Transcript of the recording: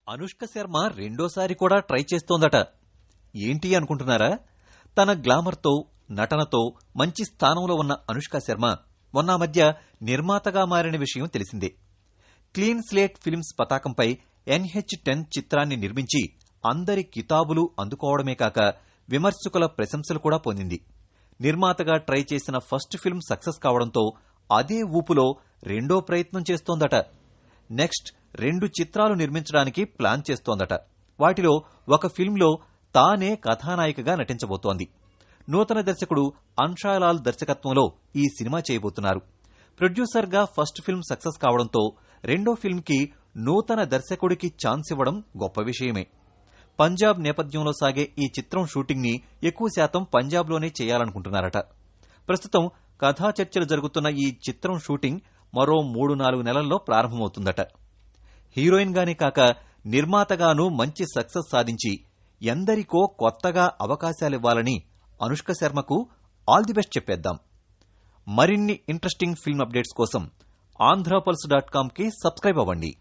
అనుష్క శర్మ రెండోసారి కూడా ట్రై చేస్తోందట. ఏంటి అనుకుంటున్నారా? తన గ్లామర్తో, నటనతో మంచి స్థానంలో ఉన్న అనుష్క శర్మ మొన్న మధ్య నిర్మాతగా మారిన విషయం తెలిసిందే. క్లీన్ స్లేట్ ఫిల్మ్స్ పతాకంపై NH-10 చిత్రాన్ని నిర్మించి అందరి కితాబులు అందుకోవడమే కాక విమర్శకుల ప్రశంసలు కూడా పొందింది. నిర్మాతగా ట్రై చేసిన ఫస్ట్ ఫిల్మ్ సక్సెస్ కావడంతో అదే ఊపులో రెండో ప్రయత్నం చేస్తోందట. నెక్స్ట్ 2 చిత్రాలు నిర్మించడానికి ప్లాన్ చేస్తోందట. వాటిలో ఒక ఫిల్మ్లో తానే కథానాయికగా నటించబోతోంది. నూతన దర్శకుడు అన్షాలాల్ దర్శకత్వంలో ఈ సినిమా చేయబోతున్నారు. ప్రొడ్యూసర్గా ఫస్ట్ ఫిల్మ్ సక్సెస్ కావడంతో రెండో ఫిల్మ్కి నూతన దర్శకుడికి ఛాన్స్ ఇవ్వడం గొప్ప విషయమే. పంజాబ్ నేపథ్యంలో సాగే ఈ చిత్రం షూటింగ్ ని ఎక్కువ శాతం పంజాబ్లోనే చేయాలనుకుంటున్నారట. ప్రస్తుతం కథా చర్చలు జరుగుతున్న ఈ చిత్రం షూటింగ్ మరో 3-4 నెలల్లో ప్రారంభమవుతుందట. హీరోయిన్ గానే కాక నిర్మాతగానూ మంచి సక్సెస్ సాధించి ఎందరికో కొత్తగా అవకాశాలివ్వాలని అనుష్క శర్మకు ఆల్ ది బెస్ట్ చెప్పేద్దాం. మరిన్ని ఇంట్రెస్టింగ్ ఫిల్మ్ అప్డేట్స్ కోసం AndraPulse.com కి సబ్స్క్రైబ్ అవ్వండి.